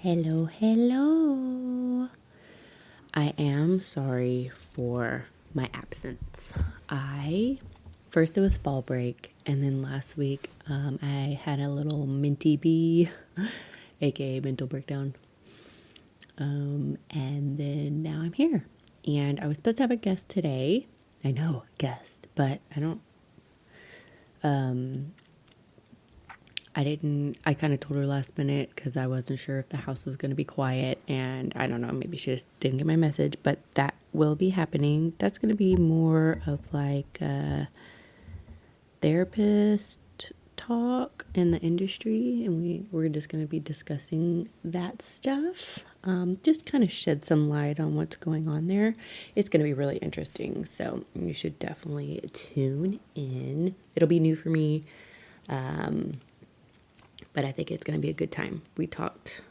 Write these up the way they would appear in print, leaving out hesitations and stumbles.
Hello, hello. I am sorry for my absence. First it was fall break, and then last week I had a little minty bee, aka mental breakdown. And then now I'm here, and I was supposed to have a guest today. I know, guest, but I kind of told her last minute because I wasn't sure if the house was going to be quiet, and I don't know, maybe she just didn't get my message, but that will be happening. That's going to be more of like a therapist talk in the industry, and we're just going to be discussing that stuff. Just kind of shed some light on what's going on there. It's going to be really interesting, so you should definitely tune in. It'll be new for me. But I think it's going to be a good time. We talked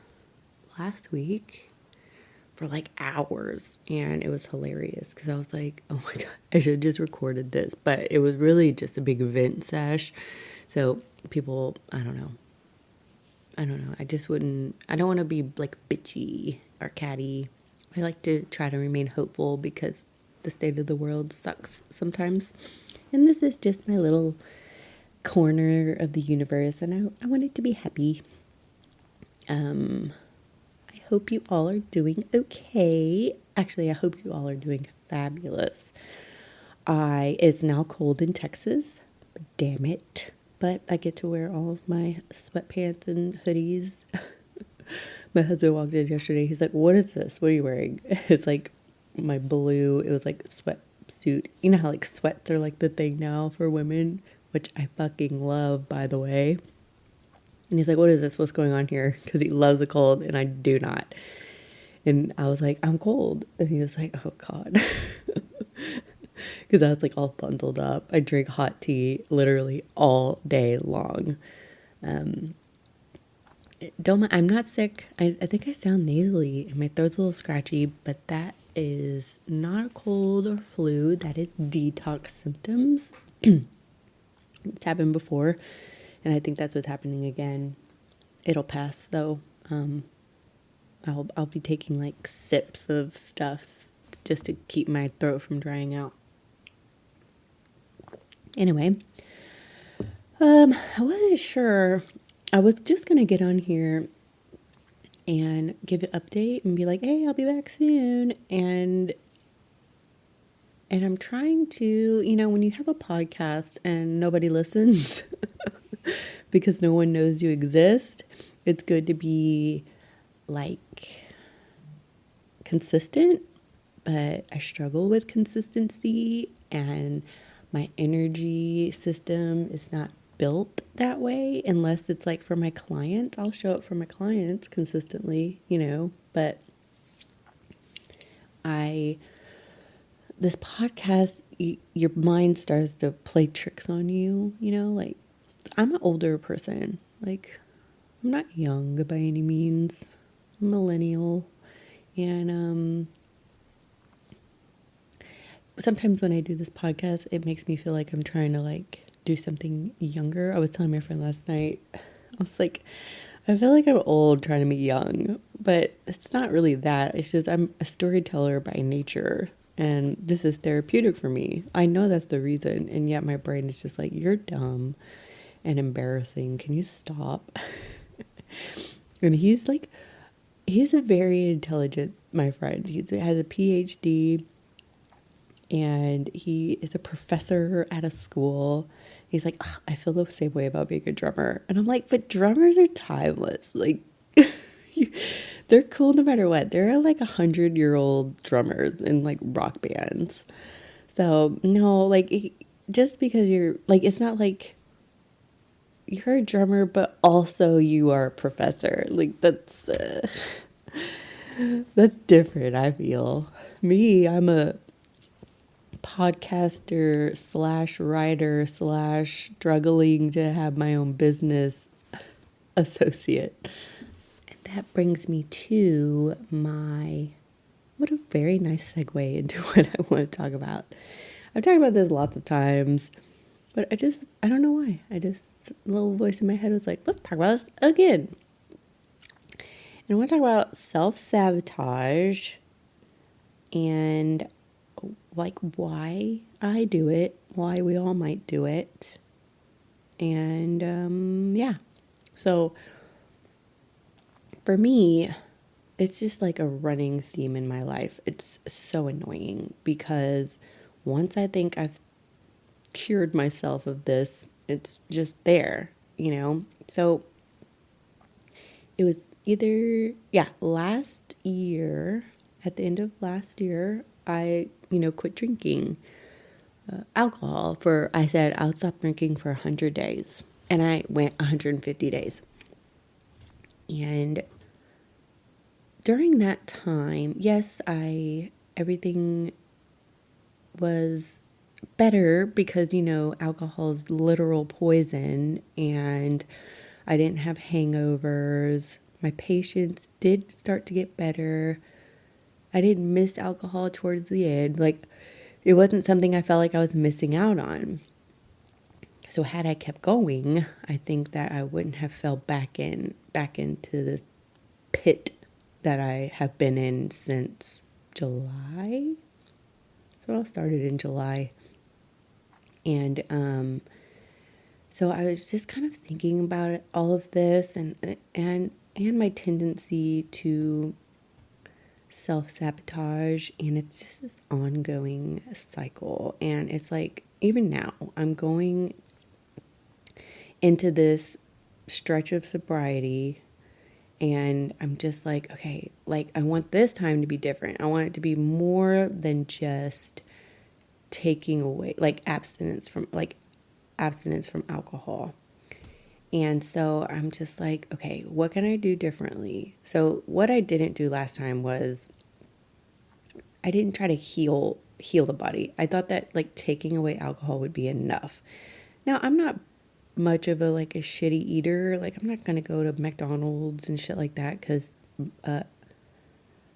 last week for like hours, and it was hilarious because I was like, oh my God, I should have just recorded this. But it was really just a big event sesh. So people, I don't know. I don't want to be like bitchy or catty. I like to try to remain hopeful because the state of the world sucks sometimes. And this is just my little corner of the universe, and I want it to be happy. I hope you all are doing okay. Actually, I hope you all are doing fabulous. It's now cold in Texas. Damn it. But I get to wear all of my sweatpants and hoodies. My husband walked in yesterday. He's like, "What is this? What are you wearing?" It's like my blue, it was like sweatsuit. You know how like sweats are like the thing now for women, which I fucking love, by the way. And he's like, "What is this? What's going on here?" Because he loves the cold and I do not. And I was like, "I'm cold." And he was like, "Oh God." Because I was like all bundled up. I drink hot tea literally all day long. I'm not sick. I think I sound nasally and my throat's a little scratchy, but that is not a cold or flu. That is detox symptoms. It's happened before, and I think that's what's happening again. It'll pass though. I'll be taking like sips of stuff just to keep my throat from drying out. Anyway, I wasn't sure. I was just gonna get on here and give an update and be like, "Hey, I'll be back soon." And I'm trying to, when you have a podcast and nobody listens because no one knows you exist, it's good to be like consistent, but I struggle with consistency, and my energy system is not built that way unless it's like for my clients. I'll show up for my clients consistently, but this podcast, your mind starts to play tricks on you, like I'm an older person. Like, I'm not young by any means. I'm a millennial. And sometimes when I do this podcast, it makes me feel like I'm trying to like do something younger. I was telling my friend last night, I was like, I feel like I'm old trying to be young, but it's not really that. It's just I'm a storyteller by nature, and this is therapeutic for me. I know that's the reason, and yet my brain is just like, you're dumb and embarrassing. Can you stop? And he's a very intelligent, my friend. He has a PhD, and he is a professor at a school. He's like, "Ugh, I feel the same way about being a drummer." And I'm like, but drummers are timeless. Like, they're cool no matter what. They're like 100-year-old drummers in like rock bands. So no, like, just because you're like, it's not like you're a drummer, but also you are a professor. Like, that's different. I feel I'm a podcaster slash writer slash struggling to have my own business associate. And that brings me to what a very nice segue into what I want to talk about. I've talked about this lots of times, but I don't know why. A little voice in my head was like, let's talk about this again. And I want to talk about self-sabotage and like why I do it, why we all might do it. And yeah. So for me, it's just like a running theme in my life. It's so annoying because once I think I've cured myself of this, it's just there, you know? So it was either, yeah, last year, at the end of last year, I, quit drinking alcohol I said I'll stop drinking for 100 days. And I went 150 days. And during that time, yes, everything was better because, alcohol's literal poison and I didn't have hangovers. My patience did start to get better. I didn't miss alcohol towards the end. Like, it wasn't something I felt like I was missing out on. So had I kept going, I think that I wouldn't have fell back into this pit that I have been in since July. So it all started in July. And so I was just kind of thinking about all of this and my tendency to self-sabotage, and it's just this ongoing cycle. And it's like even now I'm going into this stretch of sobriety and I'm just like, okay, like I want this time to be different. I want it to be more than just taking away abstinence from alcohol. And so I'm just like, okay, what can I do differently? So what I didn't do last time was I didn't try to heal the body. I thought that like taking away alcohol would be enough. Now, I'm not much of a shitty eater. Like I'm not going to go to McDonald's and shit like that cuz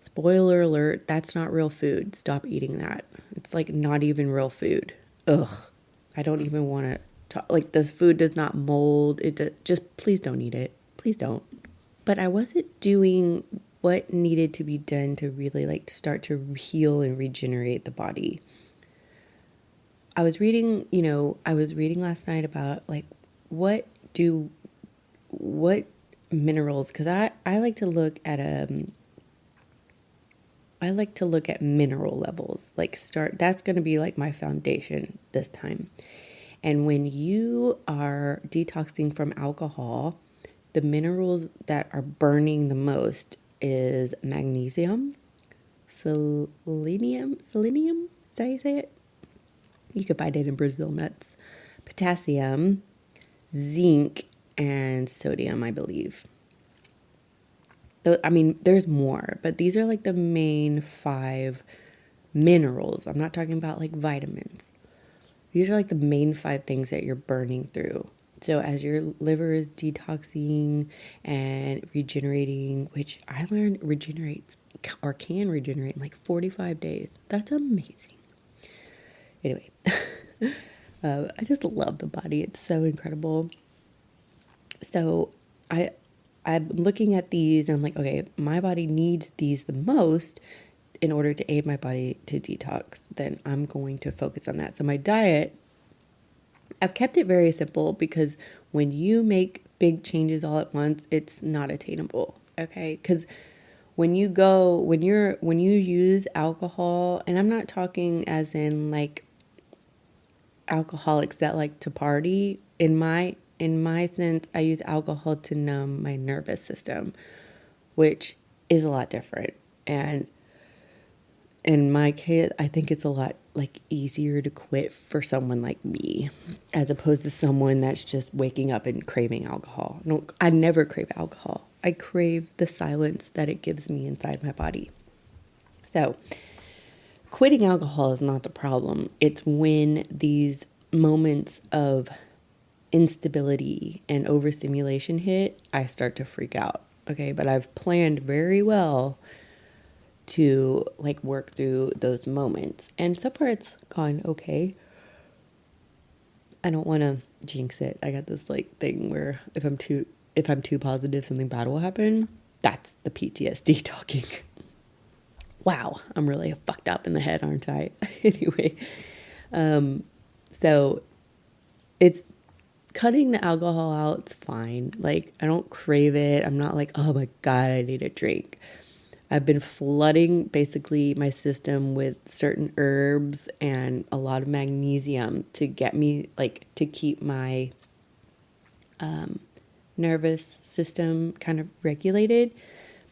spoiler alert, that's not real food. Stop eating that. It's like not even real food. Ugh. I don't even want to talk. Like this food does not mold. Just please don't eat it. Please don't. But I wasn't doing what needed to be done to really start to heal and regenerate the body. I was reading last night about what minerals, because I like to look at mineral levels. That's going to be like my foundation this time. And when you are detoxing from alcohol, the minerals that are burning the most is magnesium, selenium, is that how you say it? You could find it in Brazil nuts, potassium, zinc, and sodium, I believe. I mean, there's more, but these are like the main 5 minerals. I'm not talking about like vitamins. These are like the main 5 things that you're burning through. So as your liver is detoxing and regenerating, which I learned regenerates or can regenerate in like 45 days. That's amazing. Anyway, I just love the body. It's so incredible. So I'm looking at these and I'm like, okay, my body needs these the most in order to aid my body to detox. Then I'm going to focus on that. So my diet, I've kept it very simple because when you make big changes all at once, it's not attainable. Okay. Because when you use alcohol, and I'm not talking as in like alcoholics that like to party. In my sense, I use alcohol to numb my nervous system, which is a lot different. And in my case, I think it's a lot easier to quit for someone like me as opposed to someone that's just waking up and craving alcohol. No, I never crave alcohol. I crave the silence that it gives me inside my body. So quitting alcohol is not the problem. It's when these moments of instability and overstimulation hit, I start to freak out. Okay, but I've planned very well to work through those moments. And so far it's gone okay. I don't want to jinx it. I got this thing where if I'm too positive, something bad will happen. That's the PTSD talking. Wow, I'm really fucked up in the head, aren't I? Anyway, so it's cutting the alcohol out. It's fine. Like, I don't crave it. I'm not like, oh my God, I need a drink. I've been flooding basically my system with certain herbs and a lot of magnesium to get me, like, to keep my nervous system kind of regulated.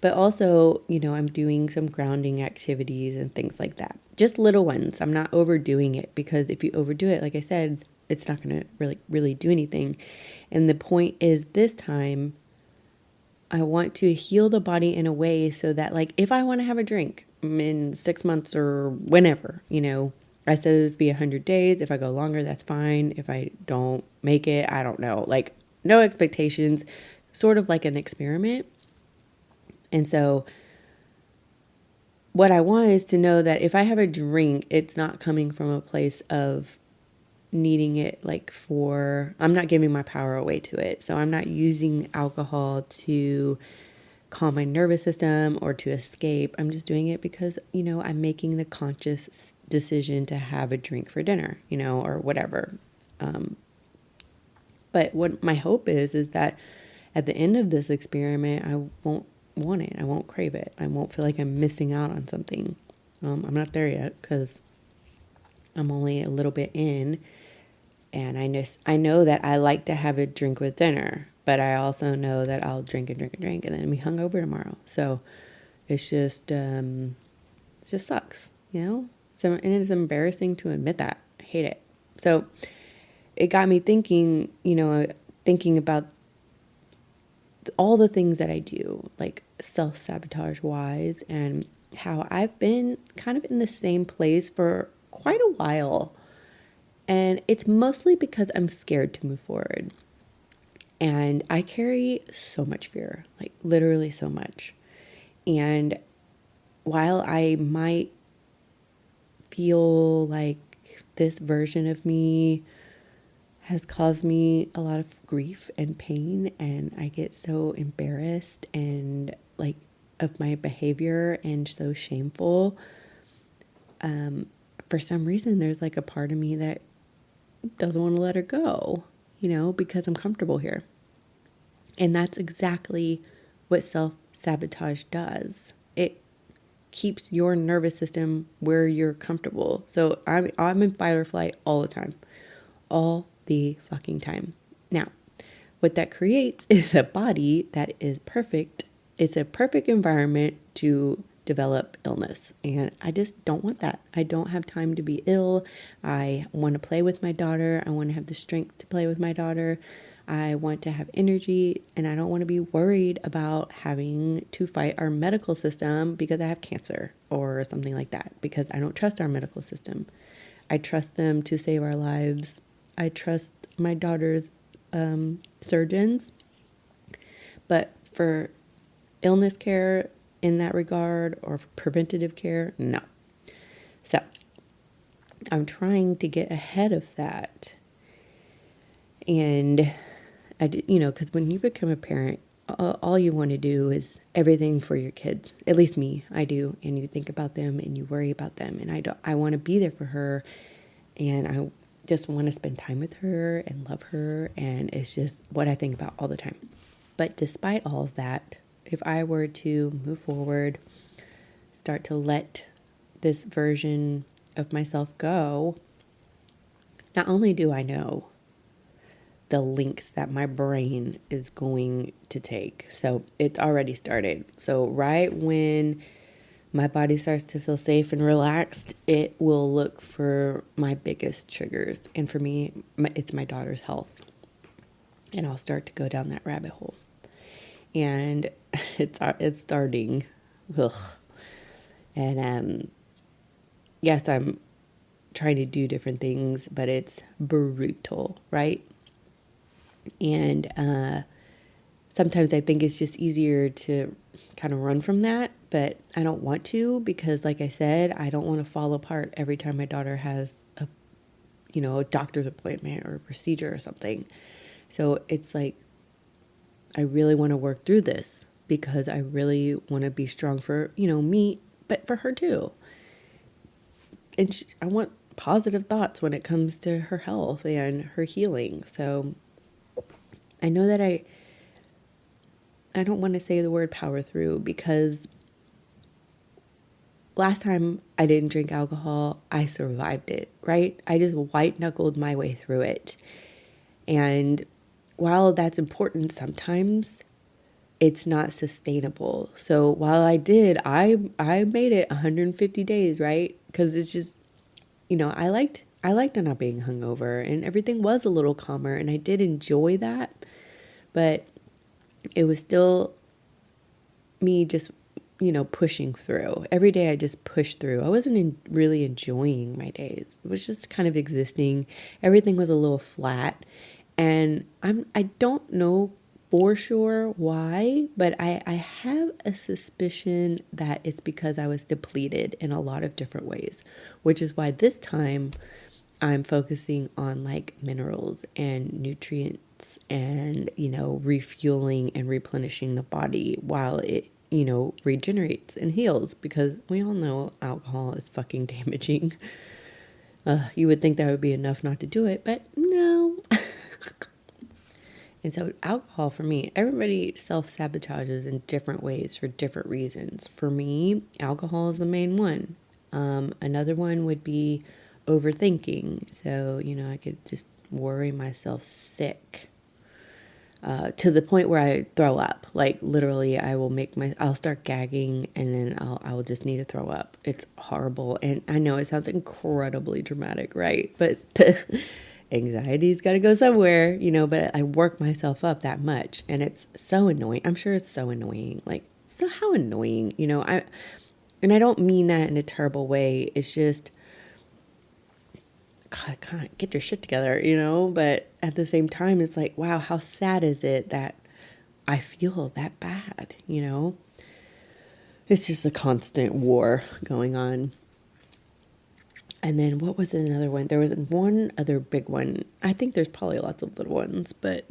But also, I'm doing some grounding activities and things like that. Just little ones. I'm not overdoing it, because if you overdo it, like I said, it's not going to really do anything. And the point is, this time I want to heal the body in a way so that, like, if I want to have a drink in 6 months or whenever, I said it would be 100 days. If I go longer, that's fine. If I don't make it, I don't know. Like, no expectations, sort of like an experiment. And so what I want is to know that if I have a drink, it's not coming from a place of needing it, like, I'm not giving my power away to it. So I'm not using alcohol to calm my nervous system or to escape. I'm just doing it because, I'm making the conscious decision to have a drink for dinner, or whatever. But what my hope is that at the end of this experiment, I won't want it. I won't crave it. I won't feel like I'm missing out on something. I'm not there yet, because I'm only a little bit in, and I know that I like to have a drink with dinner, but I also know that I'll drink and drink and drink and then be hungover tomorrow. So it's just, it just sucks, So, and it's embarrassing to admit that. I hate it. So it got me thinking, thinking about all the things that I do, like self-sabotage wise, and how I've been kind of in the same place for quite a while. And it's mostly because I'm scared to move forward. And I carry so much fear, like literally so much. And while I might feel like this version of me has caused me a lot of grief and pain, and I get so embarrassed and, like, of my behavior and so shameful, for some reason there's like a part of me that doesn't want to let her go, because I'm comfortable here. And that's exactly what self-sabotage does. It keeps your nervous system where you're comfortable. So I'm in fight or flight all the time. All the fucking time. Now, what that creates is a body that is perfect. It's a perfect environment to develop illness. And I just don't want that. I don't have time to be ill. I want to play with my daughter. I want to have the strength to play with my daughter. I want to have energy, and I don't want to be worried about having to fight our medical system because I have cancer or something like that, because I don't trust our medical system. I trust them to save our lives. I trust my daughter's surgeons. But for illness care in that regard, or for preventative care, no. So I'm trying to get ahead of that. And I did, because when you become a parent, all you want to do is everything for your kids. At least me, I do. And you think about them and you worry about them. And I want to be there for her, and I just want to spend time with her and love her. And it's just what I think about all the time. But despite all of that, if I were to move forward, start to let this version of myself go, not only do I know the links that my brain is going to take, so it's already started. So right when my body starts to feel safe and relaxed, it will look for my biggest triggers. And for me, it's my daughter's health. And I'll start to go down that rabbit hole. And it's starting. Ugh. And yes, I'm trying to do different things, but it's brutal, right? And sometimes I think it's just easier to kind of run from that, but I don't want to, because like I said, I don't want to fall apart every time my daughter has a doctor's appointment or a procedure or something. So it's like, I really want to work through this. because I really want to be strong for, me, but for her too. And I want positive thoughts when it comes to her health and her healing. So I know that I don't want to say the word power through, because last time I didn't drink alcohol, I survived it, right? I just white knuckled my way through it. And while that's important sometimes, it's not sustainable. So while I made it 150 days, right? Because it's just, I liked not being hungover, and everything was a little calmer, and I did enjoy that. But it was still me just, pushing through. Every day I just pushed through. I wasn't really enjoying my days. It was just kind of existing. Everything was a little flat. And I don't know for sure why, but I have a suspicion that it's because I was depleted in a lot of different ways, which is why this time I'm focusing on like minerals and nutrients and, refueling and replenishing the body while it, regenerates and heals, because we all know alcohol is fucking damaging. You would think that would be enough not to do it, but no. And so alcohol, for me, everybody self-sabotages in different ways for different reasons. For me, alcohol is the main one. Another one would be overthinking. So, I could just worry myself sick to the point where I throw up. Like literally, I'll start gagging, and then I will just need to throw up. It's horrible. And I know it sounds incredibly dramatic, right? But anxiety's got to go somewhere, but I work myself up that much, and it's so annoying. I'm sure it's so annoying. Like, so how annoying, and I don't mean that in a terrible way. It's just, God, can't get your shit together, but at the same time, it's like, wow, how sad is it that I feel that bad, It's just a constant war going on. And then what was another one? There was one other big one. I think there's probably lots of little ones, but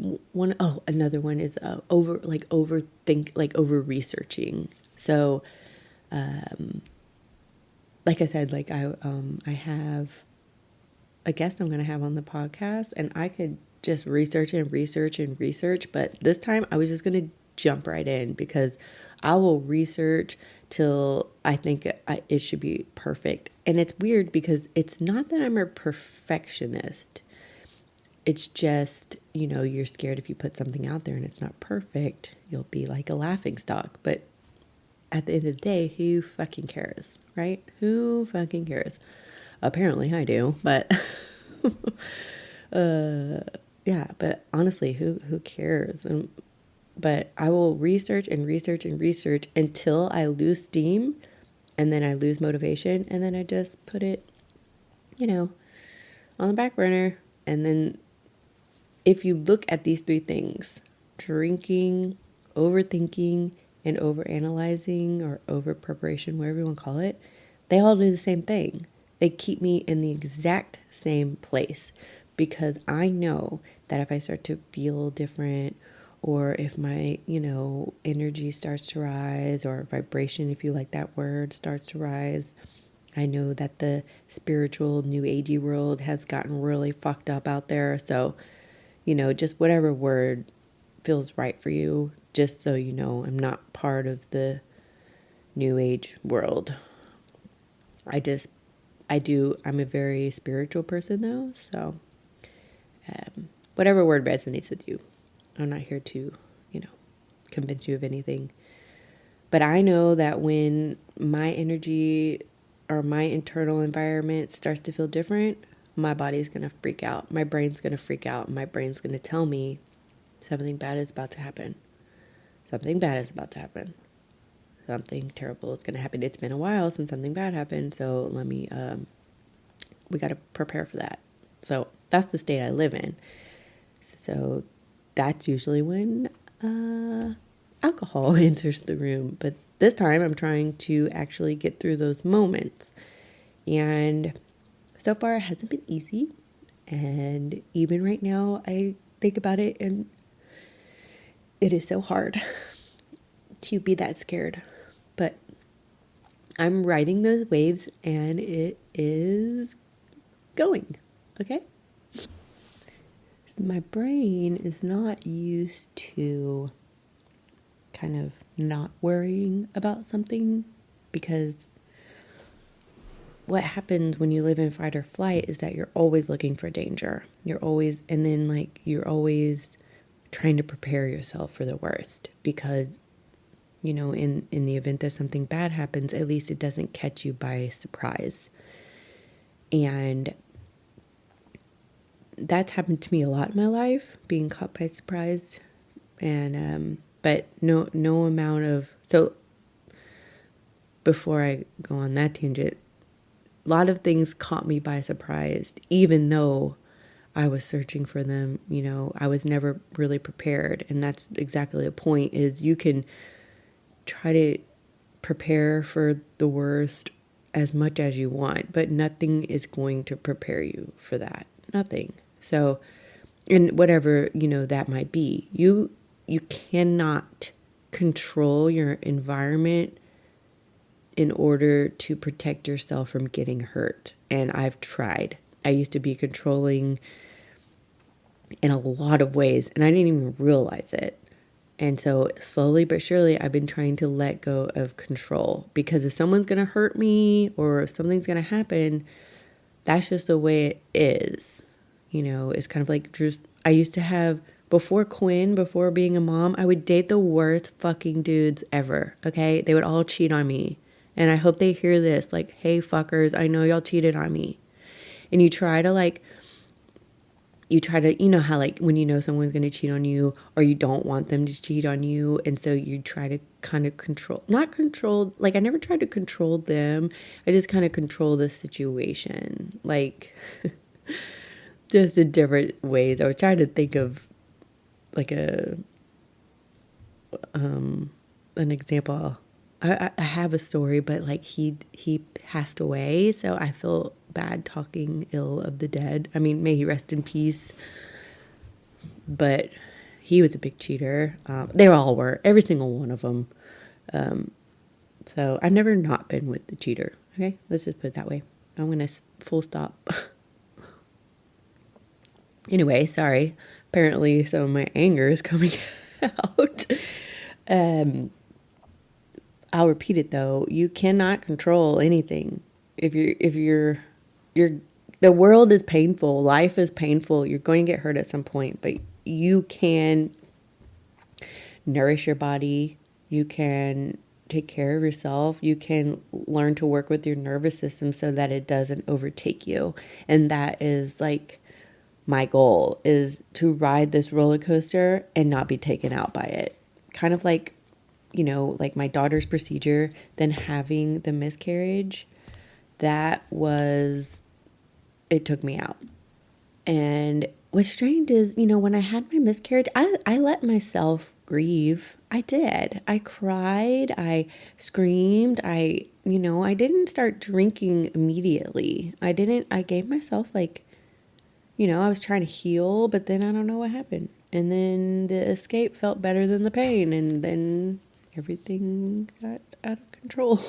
another one is over researching. So, like I said, like I have a guest I'm going to have on the podcast, and I could just research and research and research, but this time I was just going to jump right in, because I will research till I think it should be perfect. And it's weird, because it's not that I'm a perfectionist. It's just, you're scared if you put something out there and it's not perfect, you'll be like a laughing stock. But at the end of the day, who fucking cares, right? Who fucking cares? Apparently I do, but yeah, but honestly, who cares? But I will research and research and research until I lose steam, and then I lose motivation, and then I just put it, on the back burner. And then if you look at these three things, drinking, overthinking, and overanalyzing, or over preparation, whatever you want to call it, they all do the same thing. They keep me in the exact same place, because I know that if I start to feel different, or if my, energy starts to rise, or vibration, if you like that word, starts to rise, I know that the spiritual new agey world has gotten really fucked up out there. So, just whatever word feels right for you, just so you know, I'm not part of the new age world. I'm a very spiritual person though. So, whatever word resonates with you. I'm not here to, convince you of anything. But I know that when my energy or my internal environment starts to feel different, my body's going to freak out. My brain's going to freak out. My brain's going to tell me something bad is about to happen. Something bad is about to happen. Something terrible is going to happen. It's been a while since something bad happened, so we got to prepare for that. So that's the state I live in. So that's usually when alcohol enters the room. But this time I'm trying to actually get through those moments. And so far it hasn't been easy. And even right now I think about it, and it is so hard to be that scared. But I'm riding those waves and it is going. Okay? My brain is not used to kind of not worrying about something, because what happens when you live in fight or flight is that you're always looking for danger. You're always trying to prepare yourself for the worst, because in the event that something bad happens, at least it doesn't catch you by surprise. And that's happened to me a lot in my life, being caught by surprise. And but no amount of, so before I go on that tangent, a lot of things caught me by surprise, even though I was searching for them. I was never really prepared. And that's exactly the point, is you can try to prepare for the worst as much as you want, but nothing is going to prepare you for that. Nothing. So, and whatever, that might be, you cannot control your environment in order to protect yourself from getting hurt. And I've tried. I used to be controlling in a lot of ways, and I didn't even realize it. And so slowly but surely, I've been trying to let go of control, because if someone's going to hurt me or if something's going to happen, that's just the way it is. It's kind of like, just, I used to have, before being a mom, I would date the worst fucking dudes ever. Okay. They would all cheat on me. And I hope they hear this. Like, hey fuckers, I know y'all cheated on me. And you try to, how like when someone's going to cheat on you, or you don't want them to cheat on you. And so you try to kind of not control, like I never tried to control them. I just kind of control the situation. Like, just in different ways. I was trying to think of like an example. I have a story, but like he passed away, so I feel bad talking ill of the dead. I mean, may he rest in peace. But he was a big cheater. They all were, every single one of them. So I've never not been with the cheater. Okay, let's just put it that way. I'm gonna full stop. Anyway, sorry. Apparently, some of my anger is coming out. I'll repeat it though. You cannot control anything. If you're, the world is painful. Life is painful. You're going to get hurt at some point, but you can nourish your body. You can take care of yourself. You can learn to work with your nervous system so that it doesn't overtake you. And that is like my goal, is to ride this roller coaster and not be taken out by it. Kind of like, like my daughter's procedure, then having the miscarriage, it took me out. And what's strange is, when I had my miscarriage, I let myself grieve. I did. I cried. I screamed. I didn't start drinking immediately. I gave myself I was trying to heal, but then I don't know what happened. And then the escape felt better than the pain. And then everything got out of control.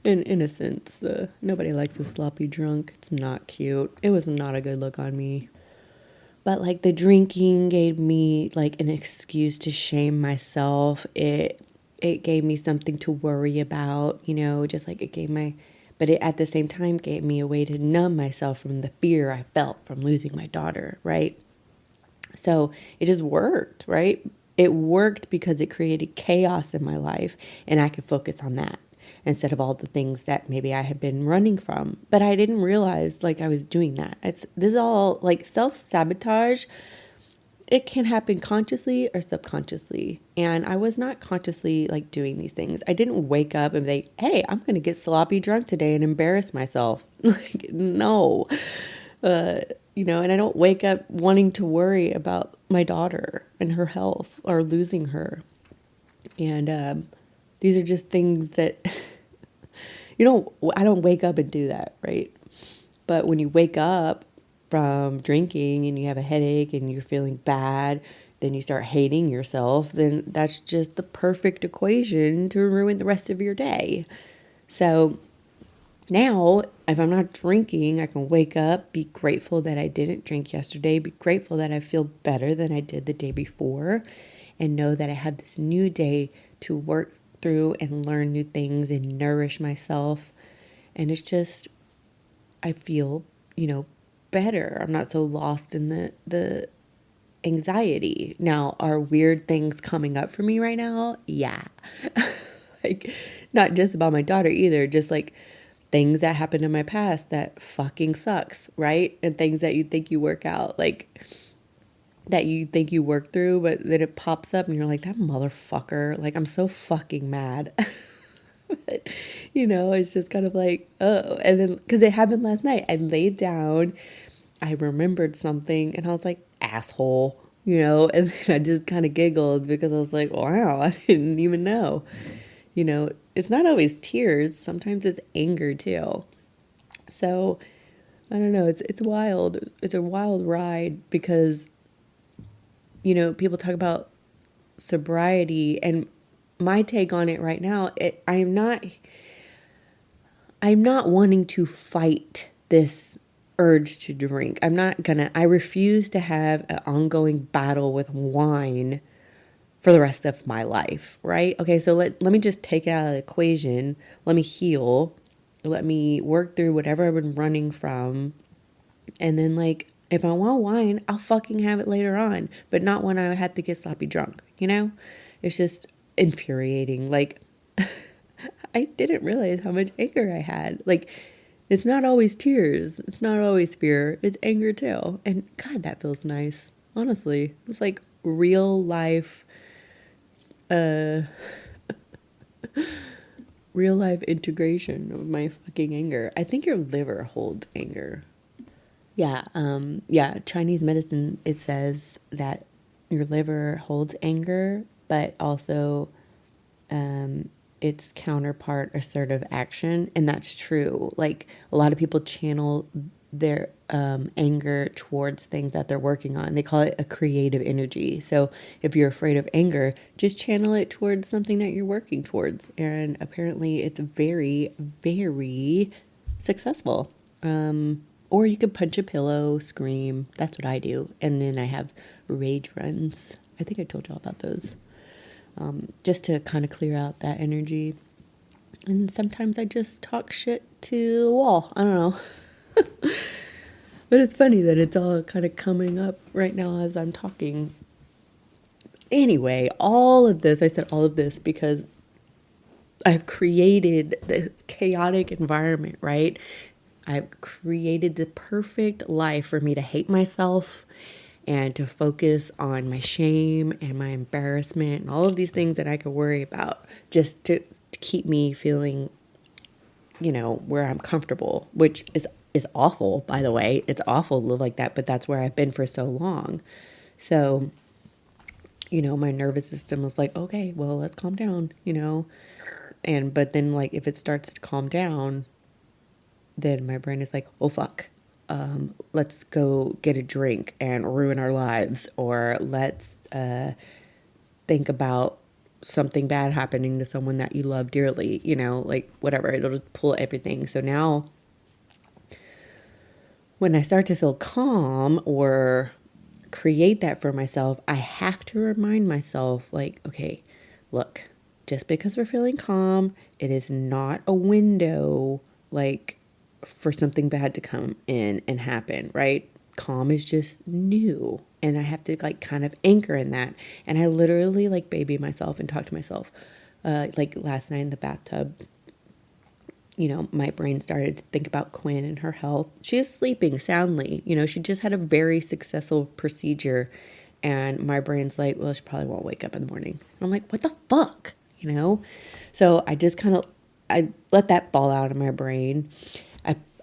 In innocence, nobody likes a sloppy drunk. It's not cute. It was not a good look on me. But like the drinking gave me like an excuse to shame myself. It gave me something to worry about, just like but it at the same time gave me a way to numb myself from the fear I felt from losing my daughter, right? So it just worked, right? It worked because it created chaos in my life, and I could focus on that instead of all the things that maybe I had been running from. But I didn't realize like I was doing that. This is all like self-sabotage. It can happen consciously or subconsciously. And I was not consciously like doing these things. I didn't wake up and be like, hey, I'm going to get sloppy drunk today and embarrass myself. Like, no. And I don't wake up wanting to worry about my daughter and her health or losing her. And these are just things that, I don't wake up and do that, right? But when you wake up from drinking and you have a headache and you're feeling bad, then you start hating yourself, then that's just the perfect equation to ruin the rest of your day. So now, if I'm not drinking, I can wake up, be grateful that I didn't drink yesterday, be grateful that I feel better than I did the day before, and know that I have this new day to work through and learn new things and nourish myself. And it's just, I feel, better. I'm not so lost in the anxiety. Now, are weird things coming up for me right now? Yeah. Like, not just about my daughter either, just like things that happened in my past that fucking sucks, right? And things that you think you work out, like that you think you work through, but then it pops up and you're like, that motherfucker, like, I'm so fucking mad. But, it's just kind of like, oh. And then, because it happened last night, I laid down, I remembered something, and I was like, asshole, and then I just kind of giggled because I was like, wow, I didn't even know. It's not always tears, sometimes it's anger too. So, I don't know, it's wild. It's a wild ride because, people talk about sobriety, and my take on it right now, I'm not wanting to fight this urge to drink. I refuse to have an ongoing battle with wine for the rest of my life, right? Okay, so let me just take it out of the equation. Let me heal. Let me work through whatever I've been running from. And then, like, if I want wine, I'll fucking have it later on, but not when I had to get sloppy drunk, It's just infuriating. Like, I didn't realize how much anger I had. Like, it's not always tears. It's not always fear. It's anger too. And God, that feels nice. Honestly, it's like real life, uh, real life integration of my fucking anger. I think your liver holds anger. Yeah, Chinese medicine, it says that your liver holds anger, but also its counterpart, assertive action. And that's true. Like, a lot of people channel their anger towards things that they're working on. They call it a creative energy. So if you're afraid of anger, just channel it towards something that you're working towards. And apparently it's very, very successful. Or you could punch a pillow, scream. That's what I do. And then I have rage runs. I think I told y'all about those. Just to kind of clear out that energy. And sometimes I just talk shit to the wall. I don't know. But it's funny that it's all kind of coming up right now as I'm talking. Anyway, I said all of this because I've created this chaotic environment, right? I've created the perfect life for me to hate myself and to focus on my shame and my embarrassment and all of these things that I could worry about just to keep me feeling, where I'm comfortable, which is awful, by the way. It's awful to live like that, but that's where I've been for so long. So, my nervous system was like, okay, well, let's calm down, but then, like, if it starts to calm down, then my brain is like, oh, fuck. Let's go get a drink and ruin our lives, or let's think about something bad happening to someone that you love dearly, like whatever. It'll just pull everything. So now when I start to feel calm or create that for myself, I have to remind myself, like, okay, look, just because we're feeling calm, it is not a window, like, for something bad to come in and happen, right? Calm is just new. And I have to, like, kind of anchor in that. And I literally, like, baby myself and talk to myself. Like last night in the bathtub, my brain started to think about Quinn and her health. She is sleeping soundly. She just had a very successful procedure. And my brain's like, well, she probably won't wake up in the morning. And I'm like, what the fuck? So I just I let that fall out of my brain.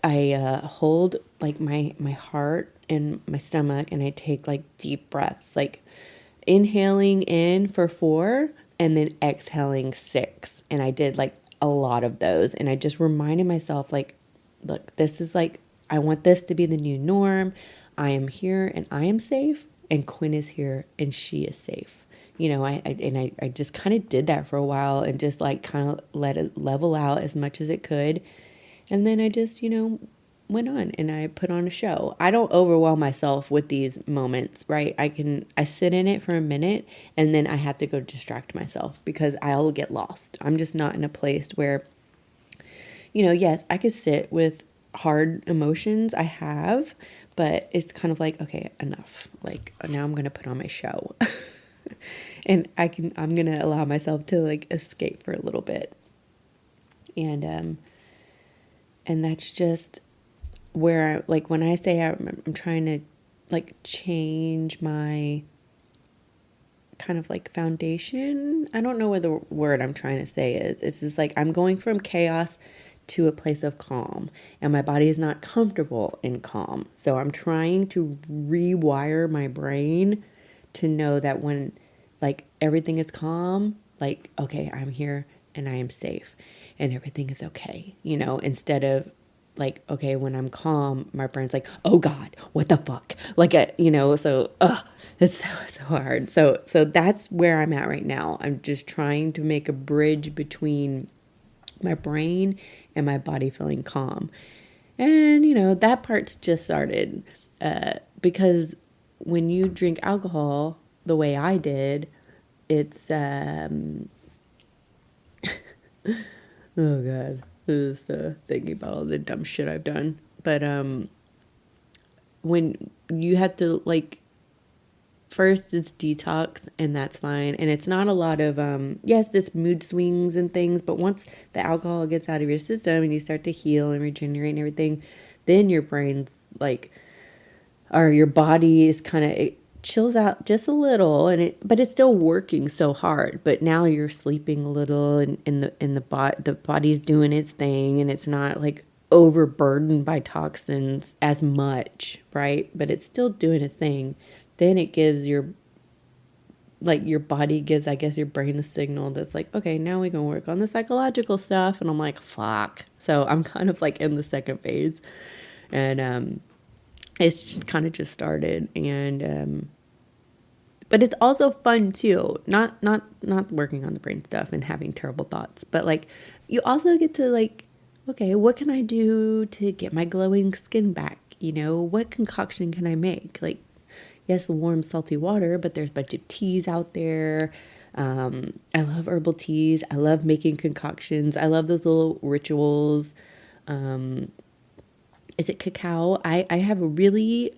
I hold, like, my heart and my stomach, and I take, like, deep breaths, like inhaling in for 4 and then exhaling 6. And I did, like, a lot of those. And I just reminded myself, like, look, this is, like, I want this to be the new norm. I am here and I am safe. and Quinn is here and she is safe. I just kind of did that for a while and just like kind of let it level out as much as it could. And then I just, went on and I put on a show. I don't overwhelm myself with these moments, right? I sit in it for a minute and then I have to go distract myself because I'll get lost. I'm just not in a place where, yes, I could sit with hard emotions. I have, but it's kind of like, okay, enough. Like now I'm going to put on my show. And I'm going to allow myself to like escape for a little bit. And that's just where, like, when I say I'm trying to like change my kind of like foundation, I don't know what the word I'm trying to say is. It's just like I'm going from chaos to a place of calm, and my body is not comfortable in calm. So I'm trying to rewire my brain to know that when like everything is calm, like, okay, I'm here and I am safe and everything is okay, instead of like, okay, when I'm calm, my brain's like, oh God, what the fuck? Like, it's so hard. So that's where I'm at right now. I'm just trying to make a bridge between my brain and my body feeling calm. And, that part's just started, because when you drink alcohol the way I did, it's, oh God, just thinking about all the dumb shit I've done. But when you have to like, first it's detox and that's fine. And it's not a lot of, yes, it's mood swings and things. But once the alcohol gets out of your system and you start to heal and regenerate and everything, then your brain's like, or your body is kind of, it chills out just a little, but it's still working so hard. But now you're sleeping a little, and the body's doing its thing, and it's not like overburdened by toxins as much, right? But it's still doing its thing. Then it gives your body gives, I guess, your brain a signal that's like, okay, now we can work on the psychological stuff. And I'm like, fuck. So I'm kind of like in the second phase, and it's just kind of just started. And but it's also fun too, not working on the brain stuff and having terrible thoughts, but like you also get to like, okay, what can I do to get my glowing skin back? What concoction can I make? Like, yes, warm salty water, but there's a bunch of teas out there. I love herbal teas. I love making concoctions. I love those little rituals. Is it cacao? I have a really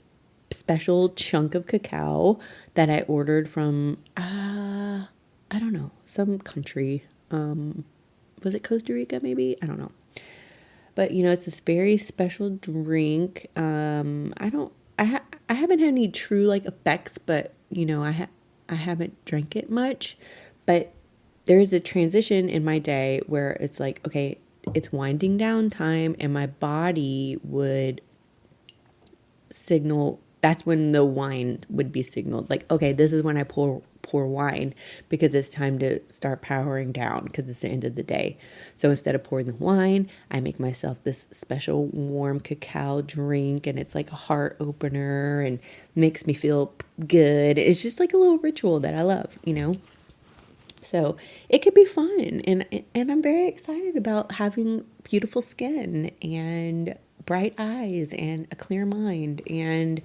special chunk of cacao that I ordered from, I don't know, some country. Was it Costa Rica maybe? I don't know. But, it's this very special drink. I haven't had any true like effects, but, I haven't drank it much. But there's a transition in my day where it's like, okay, it's winding down time, and my body would signal. That's when the wine would be signaled. Like, okay, this is when I pour wine, because it's time to start powering down, because it's the end of the day. So instead of pouring the wine, I make myself this special warm cacao drink, and it's like a heart opener and makes me feel good. It's just like a little ritual that I love, So it could be fun, and I'm very excited about having beautiful skin and bright eyes and a clear mind, and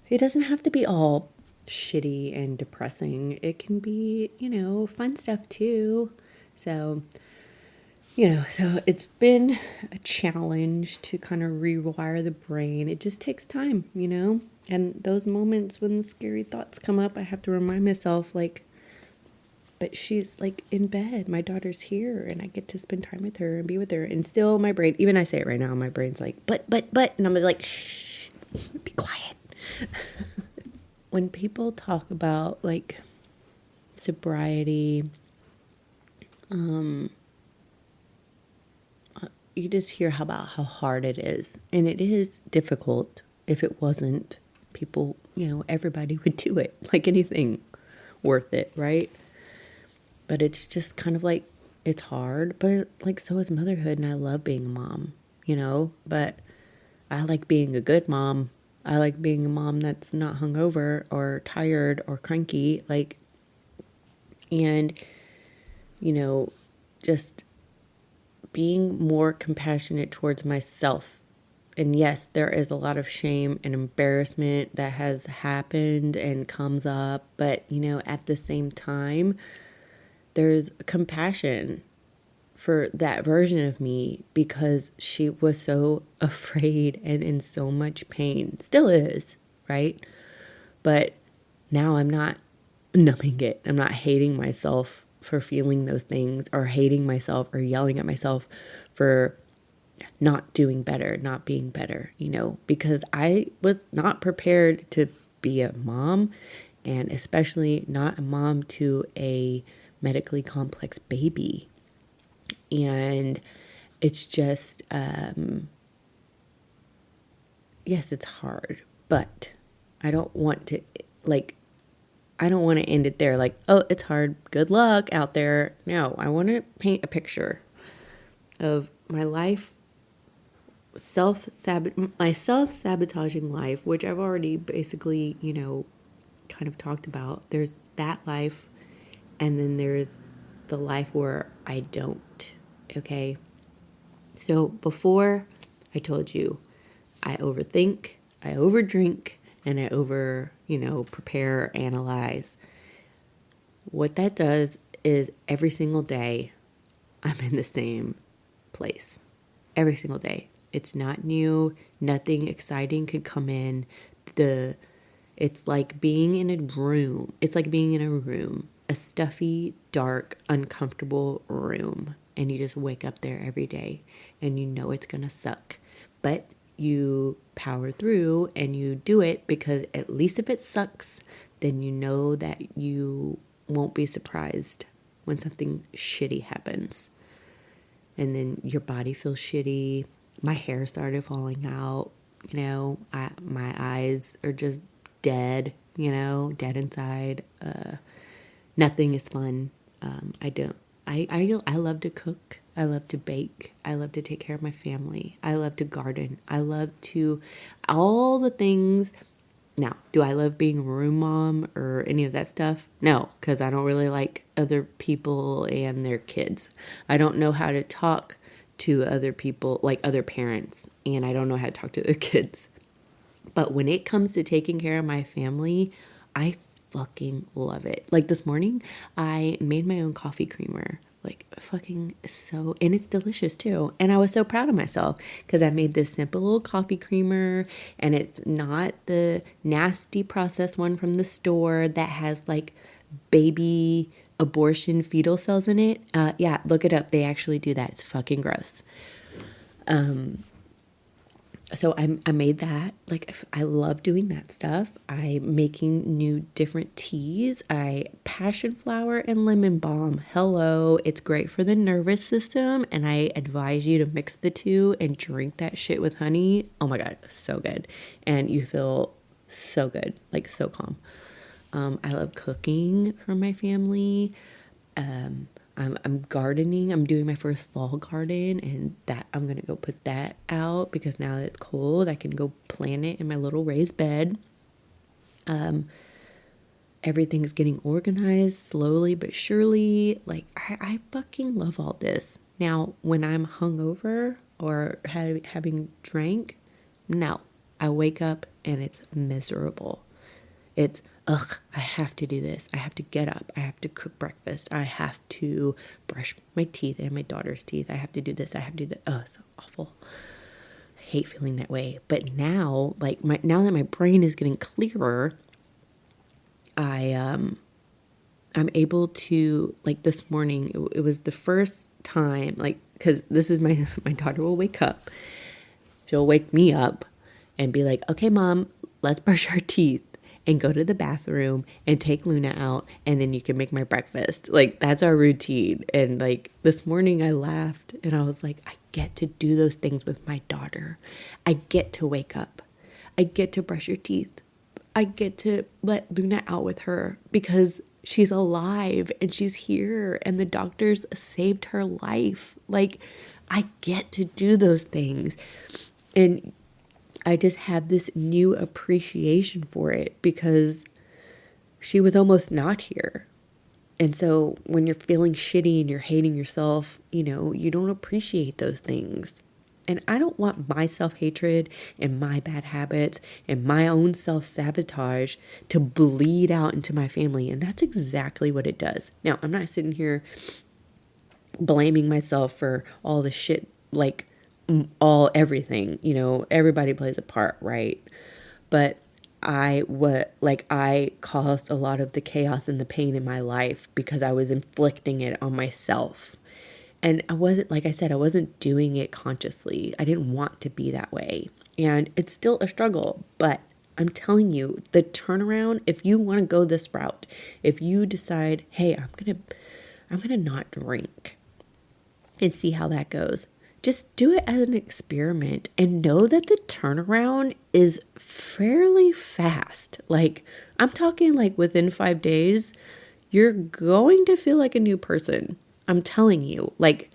it doesn't have to be all shitty and depressing. It can be, fun stuff too. So, so it's been a challenge to kind of rewire the brain. It just takes time, and those moments when the scary thoughts come up, I have to remind myself, like, but she's like in bed. My daughter's here and I get to spend time with her and be with her. And still my brain, even I say it right now, my brain's like, but, and I'm like, shh, be quiet. When people talk about like sobriety, you just hear about how hard it is. And it is difficult. If it wasn't, people, everybody would do it, like anything worth it, right? But it's just kind of like, it's hard, but like, so is motherhood. And I love being a mom, but I like being a good mom. I like being a mom that's not hungover or tired or cranky. Like, and, you know, just being more compassionate towards myself. And yes, there is a lot of shame and embarrassment that has happened and comes up. But, at the same time, there's compassion for that version of me because she was so afraid and in so much pain. Still is, right? But now I'm not numbing it. I'm not hating myself for feeling those things or hating myself or yelling at myself for not doing better, not being better, because I was not prepared to be a mom, and especially not a mom to a medically complex baby. And it's just, yes, it's hard, but I don't want to, I don't want to end it there. Like, oh, it's hard. Good luck out there. No, I want to paint a picture of my life, my self-sabotaging life, which I've already basically, kind of talked about. There's that life, and then there's the life where I don't. Okay. So before, I told you, I overthink, I overdrink, and I prepare, analyze. What that does is every single day, I'm in the same place. Every single day. It's not new. Nothing exciting could come in. It's like being in a room. It's like being in a room, a stuffy, dark, uncomfortable room. And you just wake up there every day and you know it's going to suck. But you power through and you do it because at least if it sucks, then you know that you won't be surprised when something shitty happens. And then your body feels shitty. My hair started falling out. My eyes are just dead. Dead inside. Nothing is fun. I love to cook. I love to bake. I love to take care of my family. I love to garden. All the things. Now, do I love being a room mom or any of that stuff? No, because I don't really like other people and their kids. I don't know how to talk to other people, like other parents, and I don't know how to talk to their kids. But when it comes to taking care of my family, I fucking love it. Like this morning, I made my own coffee creamer. Like fucking so, and it's delicious too. And I was so proud of myself because I made this simple little coffee creamer, and it's not the nasty processed one from the store that has like baby abortion fetal cells in it. Yeah, look it up. They actually do that. It's fucking gross. So I made that. Like, I love doing that stuff. I'm making new different teas. Passion flower and lemon balm. Hello. It's great for the nervous system. And I advise you to mix the two and drink that shit with honey. Oh my God. So good. And you feel so good. Like so calm. I love cooking for my family. I'm gardening. I'm doing my first fall garden, and that I'm going to go put that out because now that it's cold, I can go plant it in my little raised bed. Everything's getting organized slowly but surely. Like, I fucking love all this. Now, when I'm hungover or having drank, no, I wake up and it's miserable. It's, ugh, I have to do this. I have to get up. I have to cook breakfast. I have to brush my teeth and my daughter's teeth. I have to do this. I have to do that. Oh, it's so awful. I hate feeling that way. But now, now that my brain is getting clearer, I'm able to, like this morning, it was the first time, like, because this is my daughter will wake up. She'll wake me up and be like, okay, Mom, let's brush our teeth. And go to the bathroom and take Luna out, and then you can make my breakfast. Like, that's our routine. And like this morning I laughed and I was like, I get to do those things with my daughter. I get to wake up. I get to brush her teeth. I get to let Luna out with her because she's alive and she's here and the doctors saved her life. Like, I get to do those things. And I just have this new appreciation for it because she was almost not here. And so when you're feeling shitty and you're hating yourself, you don't appreciate those things. And I don't want my self-hatred and my bad habits and my own self-sabotage to bleed out into my family. And that's exactly what it does. Now, I'm not sitting here blaming myself for all the shit, like everything, everybody plays a part, right? But I caused a lot of the chaos and the pain in my life because I was inflicting it on myself. And I wasn't, like I said, I wasn't doing it consciously. I didn't want to be that way. And it's still a struggle, but I'm telling you, the turnaround, if you want to go this route, if you decide, hey, I'm going to not drink and see how that goes. Just do it as an experiment and know that the turnaround is fairly fast. Like, I'm talking like within 5 days, you're going to feel like a new person. I'm telling you. Like,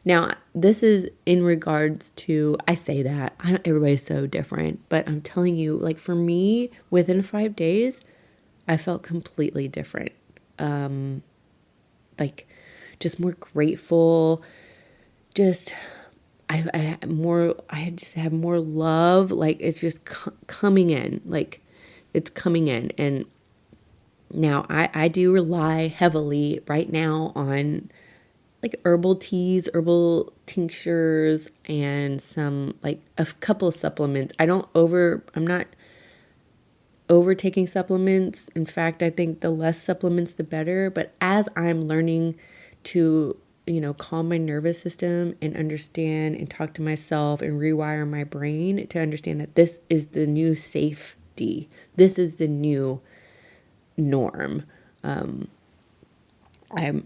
now this is in regards to, I say that, everybody's so different, but I'm telling you, like for me, within 5 days, I felt completely different. Like just more grateful, just I just have more love. Like it's just coming in, like it's coming in. And now I do rely heavily right now on like herbal teas, herbal tinctures, and some like a couple of supplements. I'm not overtaking supplements. In fact, I think the less supplements, the better. But as I'm learning to, calm my nervous system and understand and talk to myself and rewire my brain to understand that this is the new safety. This is the new norm. I'm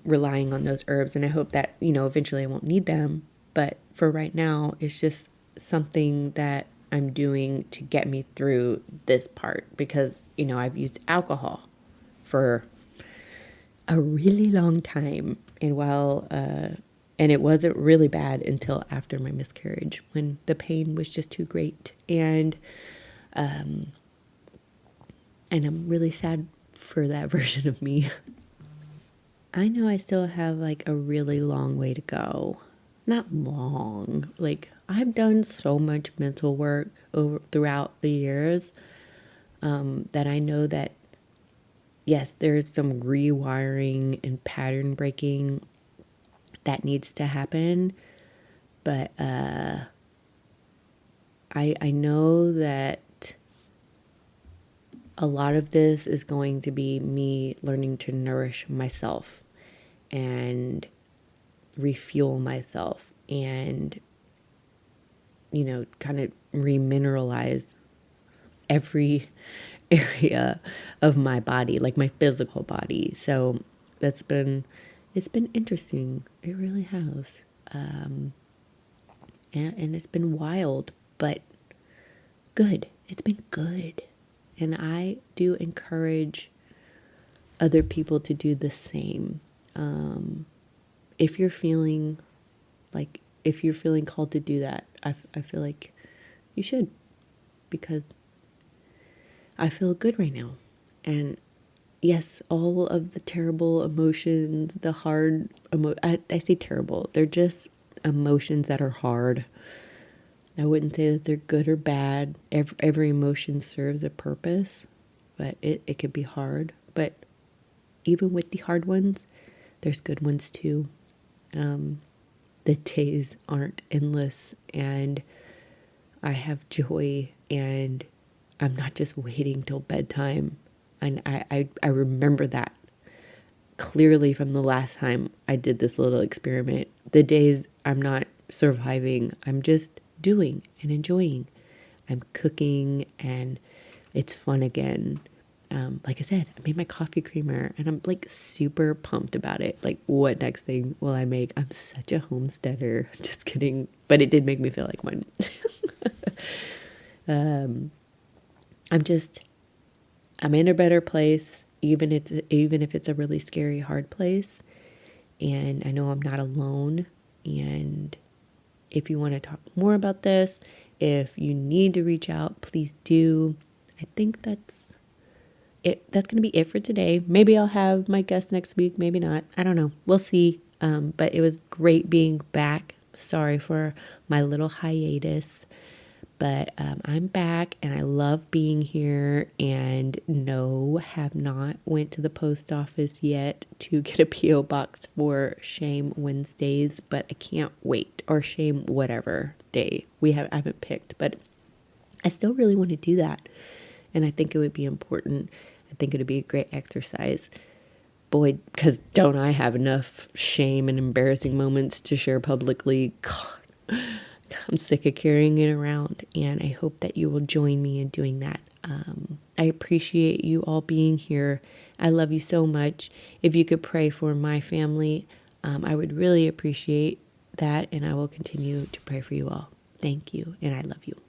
relying on those herbs, and I hope that, eventually I won't need them. But for right now, it's just something that I'm doing to get me through this part because, I've used alcohol for a really long time. And and it wasn't really bad until after my miscarriage when the pain was just too great. And I'm really sad for that version of me. I know I still have like a really long way to go. Not long. Like I've done so much mental work throughout the years that I know that yes, there's some rewiring and pattern breaking that needs to happen. But I know that a lot of this is going to be me learning to nourish myself and refuel myself and, kind of remineralize every area of my body, like my physical body. So it's been interesting. It really has. And it's been wild, but good. It's been good. And I do encourage other people to do the same. If you're feeling called to do that, I feel like you should, because I feel good right now. And yes, all of the terrible emotions, the hard I say terrible, they're just emotions that are hard. I wouldn't say that they're good or bad. Every emotion serves a purpose, but it could be hard. But even with the hard ones, there's good ones too. The days aren't endless, and I have joy, and I'm not just waiting till bedtime. And I remember that clearly from the last time I did this little experiment. The days I'm not surviving, I'm just doing and enjoying. I'm cooking and it's fun again. Like I said, I made my coffee creamer and I'm like super pumped about it. Like, what next thing will I make? I'm such a homesteader. Just kidding. But it did make me feel like one. I'm in a better place, even if it's a really scary, hard place. And I know I'm not alone. And if you want to talk more about this If you need to reach out, please do. I think that's it. That's going to be it for today. Maybe I'll have my guest next week. Maybe not. I don't know. We'll see. But it was great being back. Sorry for my little hiatus. But I'm back and I love being here, and no, have not went to the post office yet to get a P.O. box for Shame Wednesdays, but I can't wait, or Shame whatever day I haven't picked, but I still really want to do that. And I think it would be important. I think it would be a great exercise. Boy, because don't I have enough shame and embarrassing moments to share publicly. God. I'm sick of carrying it around, and I hope that you will join me in doing that. I appreciate you all being here. I love you so much. If you could pray for my family, I would really appreciate that, and I will continue to pray for you all. Thank you, and I love you.